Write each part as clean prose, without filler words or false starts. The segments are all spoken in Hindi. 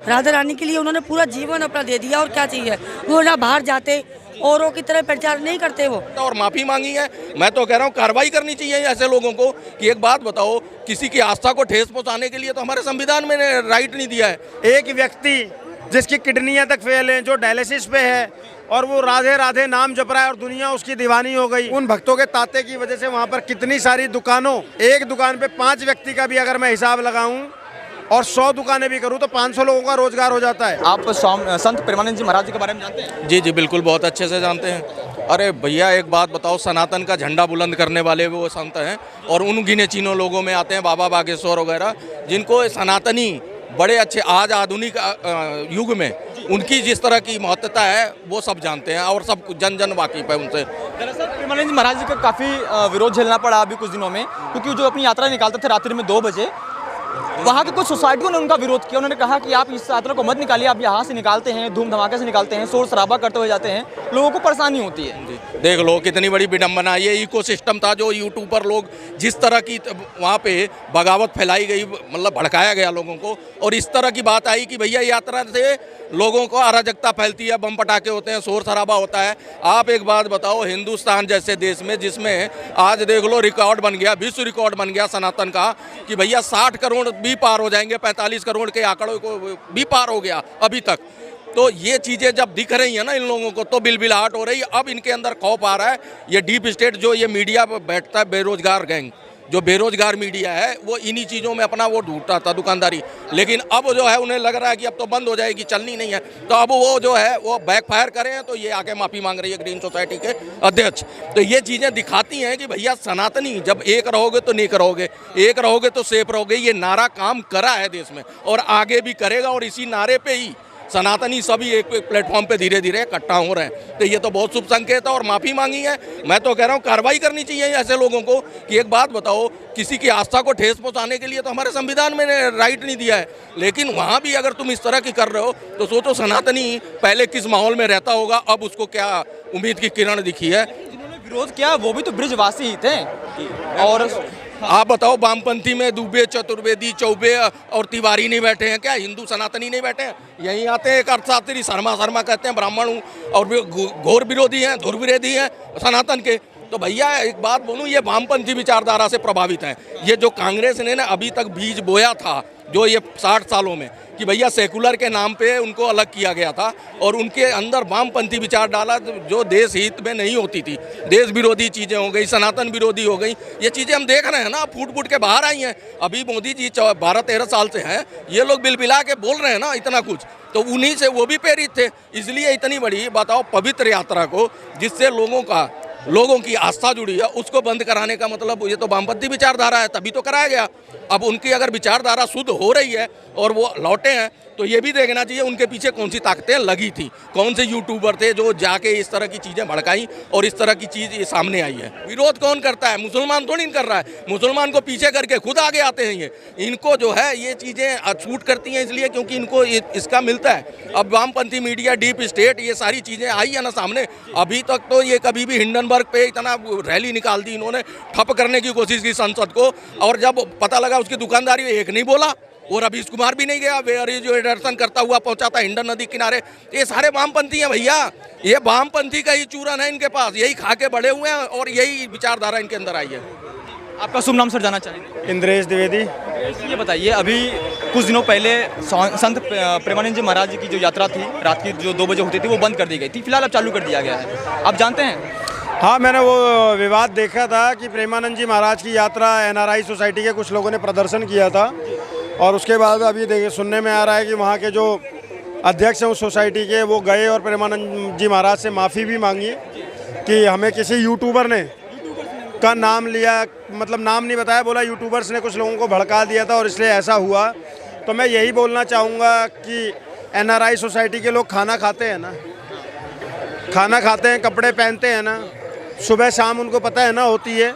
राधा रानी के लिए उन्होंने पूरा जीवन अपना दे दिया, और क्या चाहिए। वो ना बाहर जाते औरों की तरह प्रचार नहीं करते वो, और माफी मांगी है। मैं तो कह रहा हूँ कार्रवाई करनी चाहिए ऐसे लोगों को कि एक बात बताओ, किसी की आस्था को ठेस पहुंचाने के लिए तो हमारे संविधान में राइट नहीं दिया है। एक व्यक्ति जिसकी किडनियां तक फेल हैं, जो डायलिसिस पे है, और वो राधे राधे नाम जप रहा है और दुनिया उसकी दीवानी हो गई। उन भक्तों के ताते की वजह से वहाँ पर कितनी सारी दुकानों, एक दुकान पे 5 व्यक्ति का भी अगर मैं हिसाब लगाऊं और 100 दुकानें भी करूं तो 500 लोगों का रोजगार हो जाता है। आप संत प्रेमानंद जी महाराज जी के बारे में जानते हैं? जी जी बिल्कुल, बहुत अच्छे से जानते हैं। अरे भैया एक बात बताओ, सनातन का झंडा बुलंद करने वाले वो संत हैं, और उन गिने चीनों लोगों में आते हैं बाबा बागेश्वर वगैरह, जिनको सनातनी बड़े अच्छे आज आधुनिक युग में उनकी जिस तरह की महत्वता है वो सब जानते हैं, और सब जन जन वाकिफ है उनसे। दरअसल प्रेमानंद जी महाराज जी का काफ़ी विरोध झेलना पड़ा अभी कुछ दिनों में, क्योंकि जो अपनी यात्रा निकालते थे रात्रि में 2 बजे, वहाँ के कुछ सोसाइटियों ने उनका विरोध किया। उन्होंने कहा कि आप इस यात्रा को मत निकालिए, आप यहाँ से निकालते हैं, धूम धमाके से निकालते हैं, शोर शराबा करते हुए जाते हैं, लोगों को परेशानी होती है। देख लो कितनी बड़ी विडंबना, ये इकोसिस्टम था जो यूट्यूब पर लोग जिस तरह की वहाँ पे बगावत फैलाई गई, मतलब भड़काया गया लोगों को, और इस तरह की बात आई कि भैया यात्रा से लोगों को अराजकता फैलती है, बम पटाखे होते हैं, शोर शराबा होता है। आप एक बात बताओ, हिंदुस्तान जैसे देश में जिसमें आज देख लो रिकॉर्ड बन गया, विश्व रिकॉर्ड बन गया सनातन का, कि भैया 60 करोड़ भी पार हो जाएंगे, 45 करोड़ के आंकड़ों को भी पार हो गया अभी तक। तो ये चीज़ें जब दिख रही हैं ना इन लोगों को, तो बिलबिलाहट हो रही है। अब इनके अंदर खौफ आ रहा है, ये डीप स्टेट जो ये मीडिया पर बैठता है, बेरोजगार गैंग, जो बेरोजगार मीडिया है, वो इन्हीं चीज़ों में अपना वो ढूंढता था दुकानदारी, लेकिन अब जो है उन्हें लग रहा है कि अब तो बंद हो जाएगी, चलनी नहीं है, तो अब वो जो है वो बैकफायर करें, तो ये आके माफ़ी मांग रही है ग्रीन सोसाइटी के अध्यक्ष। तो ये चीज़ें दिखाती हैं कि भैया सनातनी जब एक रहोगे तो नेक रहोगे, एक रहोगे तो सेफ रहोगे। ये नारा काम करा है देश में और आगे भी करेगा, और इसी नारे पे ही सनातनी सभी एक प्लेटफॉर्म पे धीरे धीरे इकट्ठा हो रहे हैं। तो ये तो बहुत शुभ संकेत है, और माफ़ी मांगी है। मैं तो कह रहा हूँ कार्रवाई करनी चाहिए ऐसे लोगों को कि एक बात बताओ, किसी की आस्था को ठेस पहुंचाने के लिए तो हमारे संविधान में राइट नहीं दिया है, लेकिन वहाँ भी अगर तुम इस तरह की कर रहे हो तो सोचो सनातनी पहले किस माहौल में रहता होगा, अब उसको क्या उम्मीद की किरण दिखी है। जिन्होंने विरोध किया वो भी तो ब्रिजवासी ही थे। और आप बताओ, वामपंथी में दुबे, चतुर्वेदी, चौबे और तिवारी नहीं बैठे हैं क्या? हिंदू सनातनी नहीं बैठे हैं? यहीं आते हैं एक अर्थशास्त्री शर्मा कहते हैं ब्राह्मण हूँ, और घोर विरोधी हैं, धुर विरोधी हैं सनातन के। तो भैया एक बात बोलूँ, ये वामपंथी विचारधारा से प्रभावित हैं। ये जो कांग्रेस ने ना अभी तक बीज बोया था, जो ये 60 सालों में, कि भैया सेकुलर के नाम पे उनको अलग किया गया था, और उनके अंदर वामपंथी विचार डाला जो देश हित में नहीं होती थी, देश विरोधी चीज़ें हो गई, सनातन विरोधी हो गई। ये चीज़ें हम देख रहे हैं ना, फूट फूट के बाहर आई हैं। अभी मोदी जी 12-13 साल से हैं, ये लोग बिलबिला के बोल रहे हैं ना इतना कुछ, तो उन्हीं से वो भी प्रेरित थे। इसलिए इतनी बड़ी बताओ पवित्र यात्रा को, जिससे लोगों की आस्था जुड़ी है, उसको बंद कराने का मतलब ये तो वामपंथी विचारधारा है, तभी तो कराया गया। अब उनकी अगर विचारधारा शुद्ध हो रही है और वो लौटे हैं, तो ये भी देखना चाहिए उनके पीछे कौन सी ताकतें लगी थी, कौन से यूट्यूबर थे जो जाके इस तरह की चीज़ें भड़काई और इस तरह की चीज़ ये सामने आई है। विरोध कौन करता है? मुसलमान थोड़ी कर रहा है, मुसलमान को पीछे करके खुद आगे आते हैं। ये इनको जो है ये चीज़ें छूट करती हैं, इसलिए क्योंकि इनको इसका मिलता है। अब वामपंथी मीडिया, डीप स्टेट, ये सारी चीज़ें आई है ना सामने। अभी तक तो ये कभी भी हिंडनबर्ग पे इतना रैली निकाल दी इन्होंने, ठप करने की कोशिश की संसद को, और जब पता लगा उसकी दुकानदारी एक नहीं बोला, और रवीश कुमार भी नहीं गया, वे जो दर्शन करता हुआ पहुंचा था हिंडन नदी किनारे। ये सारे वामपंथी हैं भैया, ये वामपंथी का ही चूरन है इनके पास, यही खा के बड़े हुए हैं और यही विचारधारा इनके अंदर आई है। आपका शुभ नाम सर जाना चाहेंगे? इंद्रेश द्विवेदी। ये बताइए, अभी कुछ दिनों पहले संत प्रेमानंद जी महाराज जी की जो यात्रा थी, रात की जो 2 बजे होती थी, वो बंद कर दी गई थी। फिलहाल अब चालू कर दिया गया है, आप जानते हैं? हाँ, मैंने वो विवाद देखा था कि प्रेमानंद जी महाराज की यात्रा NRI सोसाइटी के कुछ लोगों ने प्रदर्शन किया था, और उसके बाद अभी देखिए सुनने में आ रहा है कि वहाँ के जो अध्यक्ष हैं उस सोसाइटी के, वो गए और प्रेमानंद जी महाराज से माफ़ी भी मांगी कि हमें किसी यूट्यूबर ने का नाम लिया, मतलब नाम नहीं बताया, बोला यूट्यूबर्स ने कुछ लोगों को भड़का दिया था और इसलिए ऐसा हुआ। तो मैं यही बोलना चाहूँगा कि NRI सोसाइटी के लोग खाना खाते हैं ना, खाना खाते हैं, कपड़े पहनते हैं ना, सुबह शाम उनको पता है ना होती है,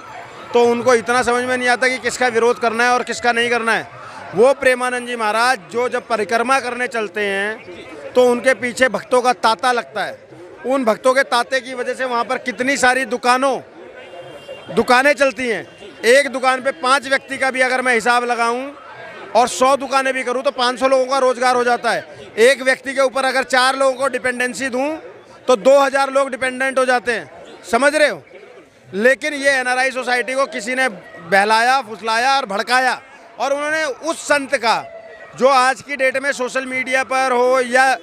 तो उनको इतना समझ में नहीं आता कि किसका विरोध करना है और किसका नहीं करना है। वो प्रेमानंद जी महाराज जो जब परिक्रमा करने चलते हैं तो उनके पीछे भक्तों का तांता लगता है। उन भक्तों के तांते की वजह से वहाँ पर कितनी सारी दुकानें चलती हैं। एक दुकान पे 5 व्यक्ति का भी अगर मैं हिसाब लगाऊं और 100 दुकानें भी करूँ तो 500 लोगों का रोजगार हो जाता है। एक व्यक्ति के ऊपर अगर 4 लोगों को डिपेंडेंसी दूँ तो 2000 लोग डिपेंडेंट हो जाते हैं, समझ रहे हो। लेकिन ये एनआरआई सोसाइटी को किसी ने बहलाया, फुसलाया और भड़काया, और उन्होंने उस संत का जो आज की डेट में सोशल मीडिया पर हो या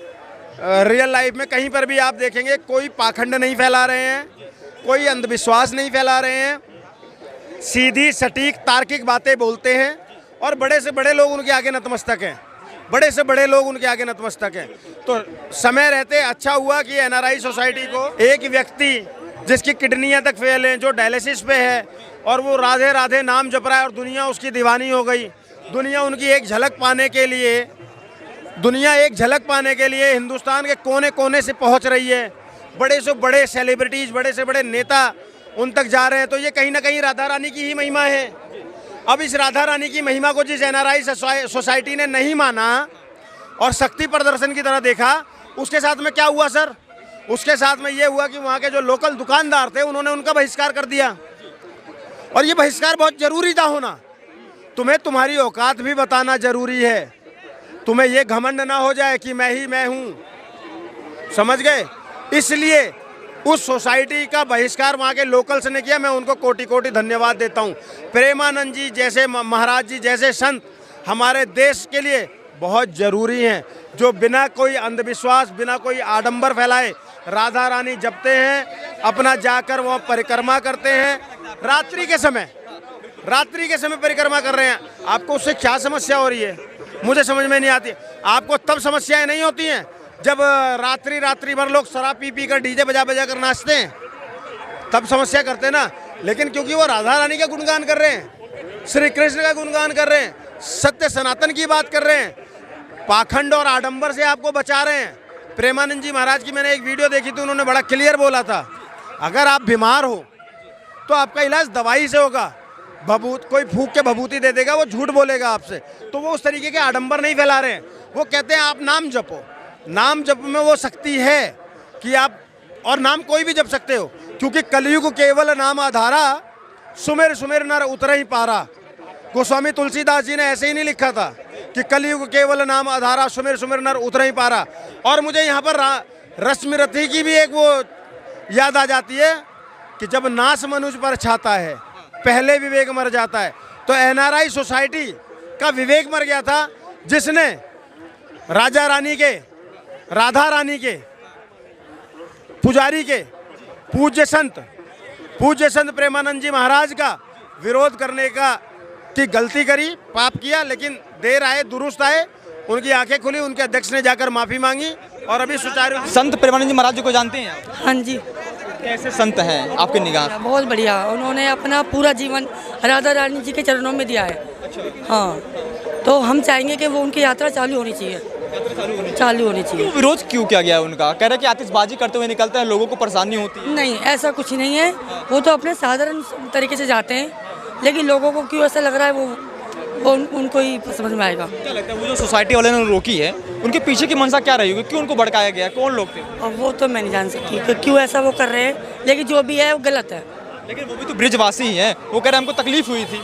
रियल लाइफ में कहीं पर भी आप देखेंगे, कोई पाखंड नहीं फैला रहे हैं, कोई अंधविश्वास नहीं फैला रहे हैं, सीधी सटीक तार्किक बातें बोलते हैं, और बड़े से बड़े लोग उनके आगे नतमस्तक हैं, बड़े से बड़े लोग उनके आगे नतमस्तक हैं। तो समय रहते अच्छा हुआ कि एनआरआई सोसाइटी को एक व्यक्ति जिसकी किडनियां तक फेल हैं, जो डायलिसिस पे है, और वो राधे राधे नाम जप रहा है और दुनिया उसकी दीवानी हो गई। दुनिया उनकी एक झलक पाने के लिए हिंदुस्तान के कोने कोने से पहुंच रही है। बड़े से बड़े सेलिब्रिटीज़, बड़े से बड़े नेता उन तक जा रहे हैं। तो ये कहीं ना कहीं राधा रानी की ही महिमा है। अब इस राधा रानी की महिमा को जिस एनआरआई सोसाइटी ने नहीं माना और शक्ति प्रदर्शन की तरह देखा, उसके साथ में क्या हुआ सर? उसके साथ में ये हुआ कि वहाँ के जो लोकल दुकानदार थे उन्होंने उनका बहिष्कार कर दिया। और ये बहिष्कार बहुत ज़रूरी था होना। तुम्हें तुम्हारी औकात भी बताना ज़रूरी है। तुम्हें ये घमंड ना हो जाए कि मैं ही मैं हूँ, समझ गए। इसलिए उस सोसाइटी का बहिष्कार वहाँ के लोकल्स ने किया। मैं उनको कोटि कोटि धन्यवाद देता हूँ। प्रेमानंद जी जैसे, महाराज जी जैसे संत हमारे देश के लिए बहुत ज़रूरी हैं, जो बिना कोई अंधविश्वास, बिना कोई आडंबर फैलाए राधा रानी जपते हैं, अपना जाकर वहाँ परिक्रमा करते हैं। रात्रि के समय परिक्रमा कर रहे हैं। आपको उससे क्या समस्या हो रही है? मुझे समझ में नहीं आती। आपको तब समस्याएं नहीं होती हैं जब रात्रि भर लोग शराब पी कर डीजे बजा कर नाचते हैं, तब समस्या करते हैं ना। लेकिन क्योंकि वो राधा रानी का गुणगान कर रहे हैं, श्री कृष्ण का गुणगान कर रहे हैं, सत्य सनातन की बात कर रहे हैं, पाखंड और आडंबर से आपको बचा रहे हैं। प्रेमानंद जी महाराज की मैंने एक वीडियो देखी थी, उन्होंने बड़ा क्लियर बोला था, अगर आप बीमार हो तो आपका इलाज दवाई से होगा। कोई फूंक के भभूति दे देगा, वो झूठ बोलेगा आपसे। तो वो उस तरीके के आडंबर नहीं फैला रहे हैं। वो कहते हैं आप नाम जपो। नाम जप में वो शक्ति है कि आप, और नाम कोई भी जप सकते हो, क्योंकि कलयुग केवल नाम आधारा, सुमेर सुमेर नर उतर ही पारा। गोस्वामी तुलसीदास जी ने ऐसे ही नहीं लिखा था कि कलयुग केवल नाम आधारा, सुमेर सुमेर नर उतर ही पारा। और मुझे यहाँ पर रश्मिरथी की भी एक वो याद आ जाती है कि जब नाश मनुज पर छाता है, पहले विवेक मर जाता है। तो एनआरआई सोसाइटी का विवेक मर गया था, जिसने राधा रानी के पुजारी के पूज्य संत प्रेमानंद जी महाराज का विरोध करने की गलती करी, पाप किया। लेकिन देर आए दुरुस्त आए, उनकी आंखें खुली, उनके अध्यक्ष ने जाकर माफी मांगी और अभी सुचारू। संत प्रेमानंद जी महाराज जी को जानते हैं आप? हाँ जी। कैसे संत हैं आपके निगाह? बहुत बढ़िया। उन्होंने अपना पूरा जीवन राधा रानी जी के चरणों में दिया है। हाँ, तो हम चाहेंगे कि वो उनकी यात्रा चालू होनी चाहिए। तो विरोध क्यों किया गया है उनका? कह रहे हैं कि आतिशबाजी करते हुए निकलते हैं, लोगों को परेशानी होती है। नहीं, ऐसा कुछ नहीं है। वो तो अपने साधारण तरीके से जाते हैं, लेकिन लोगों को क्यों ऐसा लग रहा है वो उनको ही समझ में आएगा। क्या लगता है वो जो सोसाइटी वाले ने रोकी है, उनके पीछे की मंशा क्या रही होगी? क्यों उनको भड़काया गया? कौन लोग थे? अब वो तो मैं नहीं जान सकती कि क्यों ऐसा वो कर रहे हैं, लेकिन जो भी है वो गलत है। लेकिन वो भी तो ब्रिजवासी ही हैं। वो कह रहे हैं हमको तकलीफ हुई थी।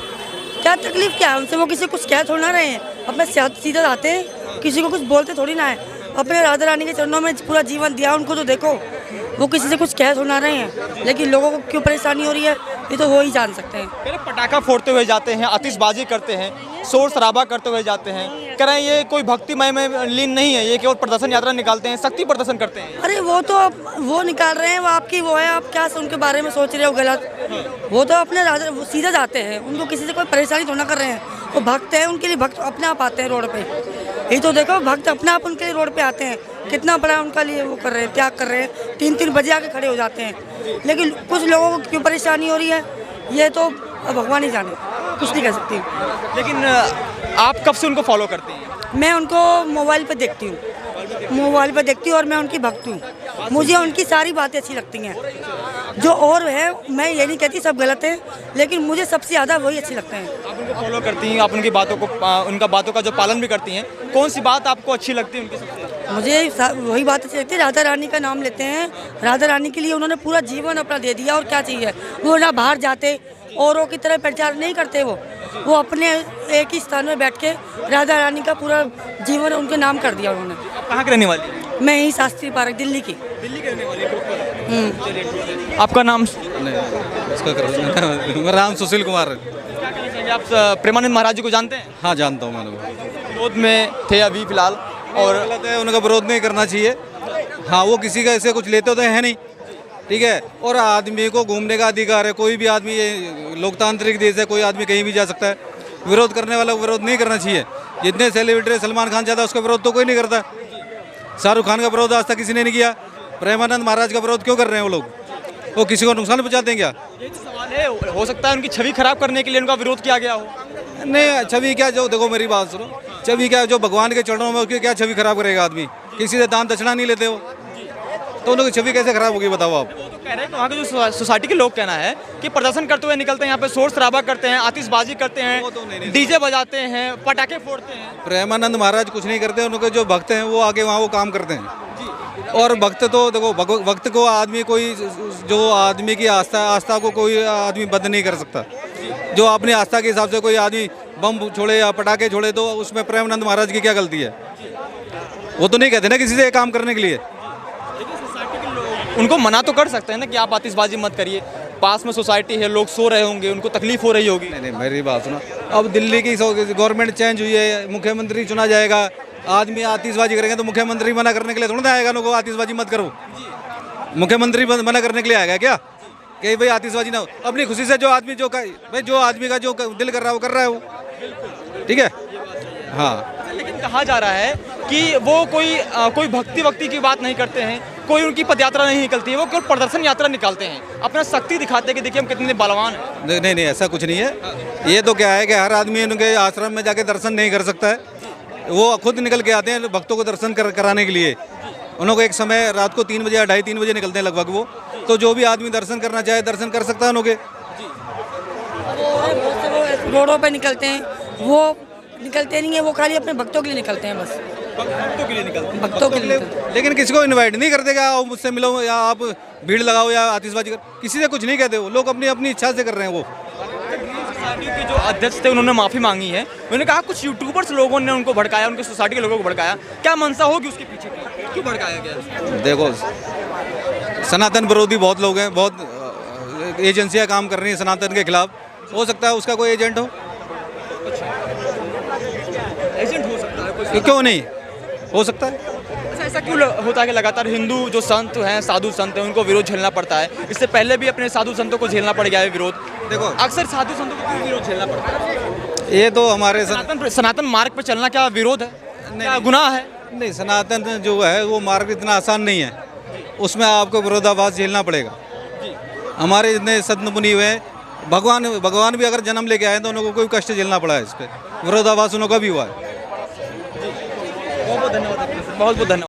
क्या तकलीफ क्या है उनसे? वो किसी कुछ कह थोड़ी ना रहे हैं, अपने सीधा आते हैं, किसी को कुछ बोलते थोड़ी ना है। अपने राधा रानी के चरणों में पूरा जीवन दिया उनको, तो देखो वो किसी से कुछ कह थोड़ी ना रहे हैं। लेकिन लोगों को क्यों परेशानी हो रही है, ये तो वो ही जान सकते हैं। पहले पटाखा फोड़ते हुए जाते हैं, आतिशबाजी करते हैं, शोर शराबा करते हुए जाते हैं। कह रहे हैं ये कोई भक्तिमय में लीन नहीं है, ये केवल प्रदर्शन यात्रा निकालते हैं, शक्ति प्रदर्शन करते हैं। अरे वो तो वो निकाल रहे हैं, वो आपकी वो है, आप क्या उनके बारे में सोच रहे हो गलत। वो तो अपने वो सीधा जाते हैं, उनको किसी से कोई परेशानी थोड़ा कर रहे हैं। वो भक्त हैं, उनके लिए भक्त अपने आप आते हैं रोड पे। ये तो देखो, भक्त अपने आप उनके लिए रोड पे आते हैं। कितना बड़ा उनका लिए वो कर रहे हैं, त्याग कर रहे हैं। 3-3 बजे आके खड़े हो जाते हैं। लेकिन कुछ लोगों को क्यों परेशानी हो रही है, ये तो भगवान ही जाने, कुछ नहीं कह सकती। लेकिन आप कब से उनको फॉलो करते हैं? मैं उनको मोबाइल पे देखती हूँ, और मैं उनकी भक्त हूँ। मुझे उनकी सारी बातें अच्छी लगती हैं। जो और है, मैं ये नहीं कहती सब गलत है, लेकिन मुझे सबसे ज़्यादा वही अच्छे लगते हैं। आप उनको फॉलो करती हैं, आप उनकी बातों का जो पालन भी करती हैं। कौन सी बात आपको अच्छी लगती है उनकी सबसे? मुझे वही बात अच्छी लगती है। राधा रानी का नाम लेते हैं, राधा रानी के लिए उन्होंने पूरा जीवन अपना दे दिया, और क्या चाहिए। वो ना बाहर जाते औरों की तरह प्रचार नहीं करते, वो वो अपने एक ही स्थान में बैठ के राधा रानी का पूरा जीवन उनके नाम कर दिया उन्होंने। आप कहाँ के रहने वाली हैं? मैं यही शास्त्री पार्क दिल्ली की। दिल्ली के रहने वाली हैं। आपका नाम? मैं राम सुशील कुमार। क्या कहना चाहेंगे आप? प्रेमानंद महाराज जी को जानते हैं? हाँ जानता हूँ मैंने। विरोध में थे अभी फिलहाल, और गलत है, उनका विरोध नहीं करना चाहिए। हाँ वो किसी का ऐसे कुछ लेते तो है नहीं, ठीक है। और आदमी को घूमने का अधिकार है, कोई भी आदमी, ये लोकतांत्रिक देश है, कोई आदमी कहीं भी जा सकता है। विरोध करने वाला को विरोध नहीं करना चाहिए। जितने सेलिब्रिटी सलमान खान चाहता है उसका विरोध तो कोई नहीं करता। शाहरुख खान का विरोध आज तक किसी ने नहीं किया। प्रेमानंद महाराज का विरोध क्यों कर रहे हैं वो लोग? वो किसी को नुकसान पहुँचाते हैं क्या? ये तो सवाल है, हो सकता है उनकी छवि खराब करने के लिए उनका विरोध किया गया हो। नहीं, छवि क्या, जो देखो मेरी बात सुनो, छवि क्या, जो भगवान के चरणों में उसकी क्या छवि खराब करेगा आदमी? किसी से दान दक्षिणा नहीं लेते हो तो उनकी छवि कैसे खराब होगी बताओ आप? वो तो कह रहे हैं कि वहाँ के जो सोसाइटी के लोग कहना है कि प्रदर्शन करते हुए निकलते हैं, यहाँ पे शोर शराबा करते हैं, आतिशबाजी करते हैं, डीजे बजाते हैं, पटाखे फोड़ते हैं। प्रेमानंद महाराज कुछ नहीं करते, उनके जो भक्त हैं वो आगे वहाँ वो काम करते हैं। और भक्त तो देखो, भक्त को आदमी कोई, जो आदमी की आस्था को कोई आदमी बंद नहीं कर सकता। जो अपनी आस्था के हिसाब से कोई आदमी बम छोड़े या पटाखे छोड़े तो उसमें प्रेमानंद महाराज की क्या गलती है? वो तो नहीं कहते ना किसी से काम करने के लिए। उनको मना तो कर सकते हैं ना कि आप आतिशबाजी मत करिए, पास में सोसाइटी है, लोग सो रहे होंगे, उनको तकलीफ हो रही होगी। नहीं, मेरी बात सुनो, अब दिल्ली की गवर्नमेंट चेंज हुई है, मुख्यमंत्री चुना जाएगा, आदमी आतिशबाजी करेंगे तो मुख्यमंत्री मना करने के लिए थोड़ा ना आएगा उनको आतिशबाजी मत करो। मुख्यमंत्री मना करने के लिए आएगा क्या कि भाई आतिशबाजी ना हो? अपनी खुशी से जो आदमी भाई जो आदमी का जो दिल कर रहा है वो कर रहा है वो, ठीक है। हाँ, लेकिन कहा जा रहा है कि वो कोई भक्ति की बात नहीं करते हैं, कोई उनकी पदयात्रा नहीं निकलती है, वो केवल प्रदर्शन यात्रा निकालते हैं, अपना शक्ति दिखाते हैं कि देखिए हम कितने बलवान हैं। नहीं, ऐसा कुछ नहीं है। ये तो क्या है कि हर आदमी उनके आश्रम में जाके दर्शन नहीं कर सकता है, वो खुद निकल के आते हैं भक्तों को दर्शन कराने के लिए। उनको एक समय रात को 3 बजे या 2:30-3 बजे निकलते हैं लगभग वो, तो जो भी आदमी दर्शन करना चाहे दर्शन कर सकता है उनके। रोडों पे निकलते हैं, वो निकलते नहीं है, वो खाली अपने भक्तों के लिए निकलते हैं, बस भक्तों के लिए निकलते हैं। भक्तों के लिए निकलते हैं। लेकिन किसी को इनवाइट नहीं करते, क्या आओ मुझसे मिलो या आप भीड़ लगाओ या आतिशबाजी कर, किसी से कुछ नहीं कहते। वो लोग अपनी अपनी इच्छा से कर रहे हैं। वो सोसाइटी के जो अध्यक्ष थे उन्होंने माफी मांगी है, उन्होंने कहा कुछ यूट्यूबर्स लोगों ने उनको भड़काया, उनके सोसाइटी के लोगों को भड़काया। क्या मंशा होगी उसके पीछे की? क्यों भड़काया गया? देखो, सनातन विरोधी बहुत लोग हैं, बहुत एजेंसियां काम कर रही हैं सनातन के खिलाफ। हो सकता है उसका कोई एजेंट हो। एजेंट हो सकता है कोई? क्यों नहीं हो सकता है? अच्छा, ऐसा क्यों होता है कि लगातार हिंदू जो संत हैं, साधु संत हैं, उनको विरोध झेलना पड़ता है? इससे पहले भी अपने साधु संतों को झेलना पड़ गया है विरोध। देखो, अक्सर साधु संतों को क्यों विरोध झेलना पड़ता है? ये तो हमारे सनातन मार्ग पर चलना क्या विरोध है? क्या गुनाह है? नहीं, सनातन जो है वो मार्ग इतना आसान नहीं है, उसमें आपको विरोधाभास झेलना पड़ेगा। हमारे जितने संत मुनि हुए, भगवान भी अगर जन्म लेके आए तो उनको कोई कष्ट झेलना पड़ा है, इस पर विरोधाभास उनका भी हुआ है। बहुत बहुत धन्यवाद।